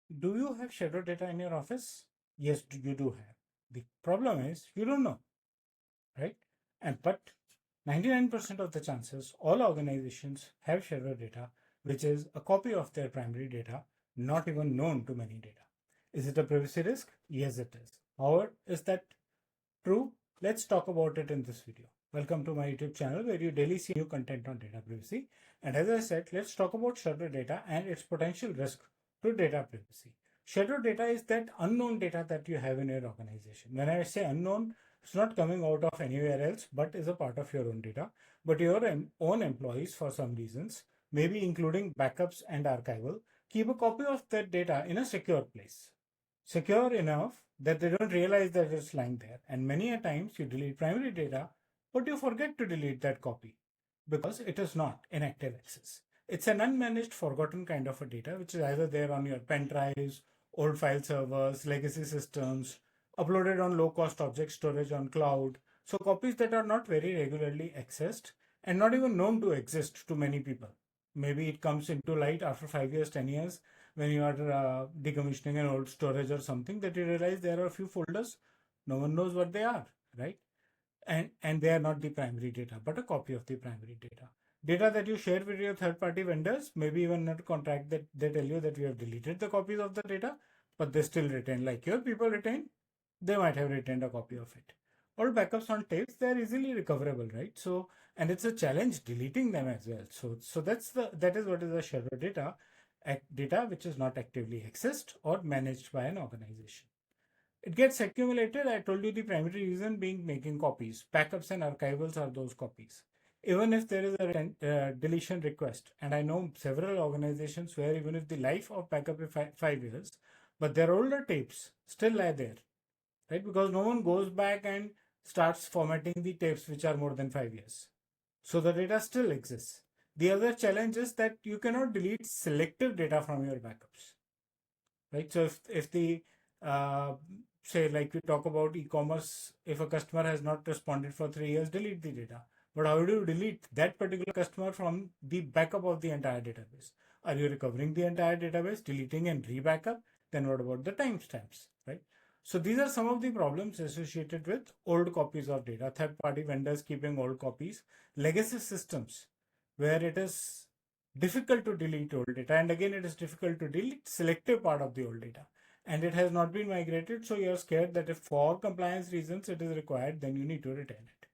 Do you have shadow data in your office? Yes, you do have. The problem is you don't know, right? And but 99% of the chances all organizations have shadow data, which is a copy of their primary data, not even known to many data. Is it a privacy risk? Yes, it is. However, is that true? Let's talk about it in this video. Welcome to my YouTube channel where you daily see new content on data privacy. And as I said, let's talk about shadow data and its potential risk to data privacy. Shadow data is that unknown data that you have in your organization. When I say unknown, it's not coming out of anywhere else, but is a part of your own data. But your own employees, for some reasons, maybe including backups and archival, keep a copy of that data in a secure place, secure enough that they don't realize that it's lying there. And many a times you delete primary data, but you forget to delete that copy because it is not in active access. It's an unmanaged, forgotten kind of a data, which is either there on your pen drives, old file servers, legacy systems, uploaded on low cost object storage on cloud. So copies that are not very regularly accessed and not even known to exist to many people. Maybe it comes into light after 5 years, 10 years, when you are decommissioning an old storage or something, that you realize there are a few folders, no one knows what they are, right? And they are not the primary data but a copy of the primary data that you share with your third party vendors, maybe even not contract, that they tell you that we have deleted the copies of the data, but they still retain, like your people retain, they might have retained a copy of it. All backups on tapes, they're easily recoverable, right? So, and it's a challenge deleting them as well. So that is what is a shadow data, data which is not actively accessed or managed by an organization. It gets accumulated. I told you the primary reason being making copies. Backups and archivals are those copies. Even if there is a deletion request, and I know several organizations where even if the life of backup is 5 years, but their older tapes still lie there, right? Because no one goes back and starts formatting the tapes which are more than 5 years. So the data still exists. The other challenge is that you cannot delete selective data from your backups, right? So if the uh, say, like we talk about e-commerce, if a customer has not responded for 3 years, delete the data. But how do you delete that particular customer from the backup of the entire database? Are you recovering the entire database, deleting and re-backup? Then what about the timestamps, right? So these are some of the problems associated with old copies of data, third-party vendors keeping old copies, legacy systems where it is difficult to delete old data, and again it is difficult to delete selective part of the old data, and it has not been migrated, so you're scared that if for compliance reasons it is required, then you need to retain it.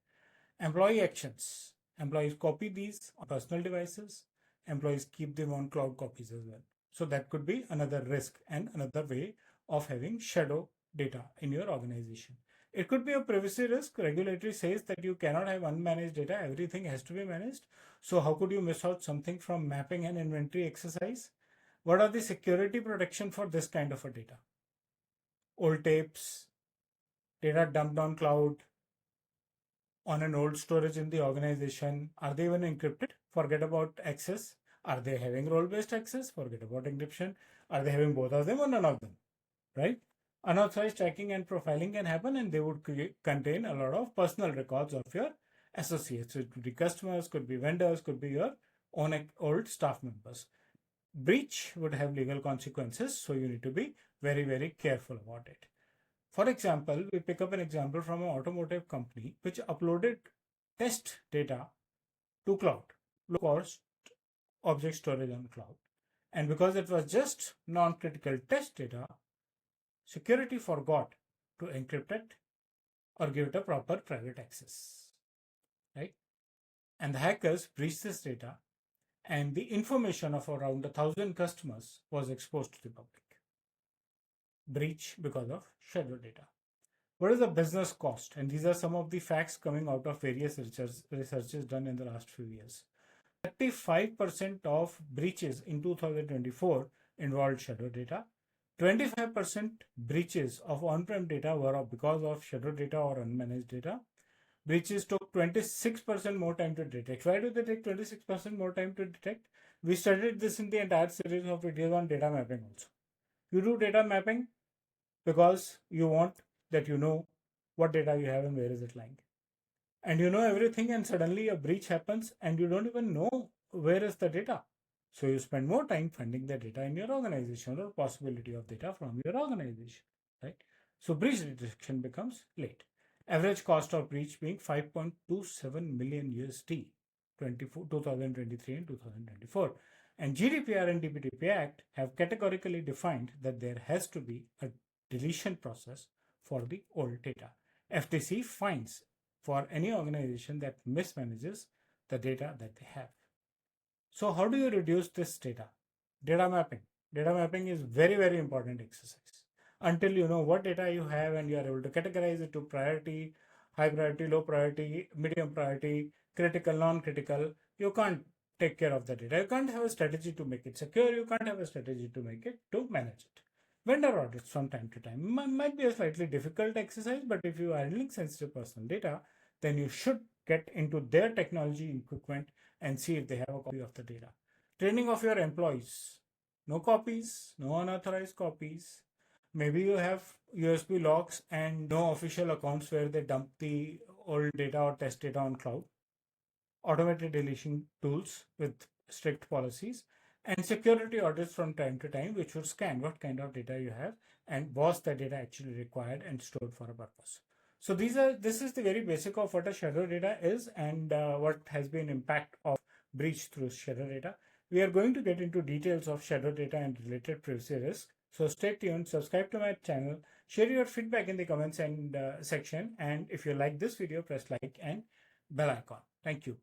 Employee actions: employees copy these on personal devices, employees keep them on cloud copies as well. So that could be another risk and another way of having shadow data in your organization. It could be a privacy risk. Regulatory says that you cannot have unmanaged data, everything has to be managed. So how could you miss out something from mapping and inventory exercise? What are the security protection for this kind of a data? Old tapes, data dumped on cloud, on an old storage in the organization, are they even encrypted? Forget about access. Are they having role-based access? Forget about encryption. Are they having both of them or none of them? Right? Unauthorized tracking and profiling can happen, and they would contain a lot of personal records of your associates. It could be customers, could be vendors, could be your own old staff members. Breach would have legal consequences, so you need to be very, very careful about it. For example, we pick up an example from an automotive company which uploaded test data to cloud, low cost object storage on cloud. And because it was just non-critical test data, security forgot to encrypt it or give it a proper private access, right? And the hackers breached this data, and the information of around 1,000 customers was exposed to the public. Breach because of shadow data. What is the business cost? And these are some of the facts coming out of various researches done in the last few years. 35% of breaches in 2024 involved shadow data. 25% breaches of on-prem data were because of shadow data or unmanaged data. Breaches took 26% more time to detect. Why do they take 26% more time to detect? We studied this in the entire series of videos on data mapping also. You do data mapping because you want that you know what data you have and where is it lying. And you know everything, and suddenly a breach happens and you don't even know where is the data. So you spend more time funding the data in your organization or possibility of data from your organization, right? So breach detection becomes late. Average cost of breach being 5.27 million USD 2023 and 2024. And GDPR and DPDP Act have categorically defined that there has to be a deletion process for the old data. FTC fines for any organization that mismanages the data that they have. So how do you reduce this data? Data mapping. Data mapping is very, very important exercise. Until you know what data you have and you are able to categorize it to priority, high priority, low priority, medium priority, critical, non-critical, you can't take care of the data. You can't have a strategy to make it secure. You can't have a strategy to make it, to manage it. Vendor audits from time to time might be a slightly difficult exercise, but if you are handling sensitive personal data, then you should get into their technology equipment and see if they have a copy of the data. Training of your employees. No copies, no unauthorized copies. Maybe you have USB logs and no official accounts where they dump the old data or test data on cloud. Automated deletion tools with strict policies, and security audits from time to time, which will scan what kind of data you have and was the data actually required and stored for a purpose. So this is the very basic of what a shadow data is and what has been impact of breach through shadow data. We are going to get into details of shadow data and related privacy risk. So stay tuned, subscribe to my channel, share your feedback in the comments and section. And if you like this video, press like and bell icon. Thank you.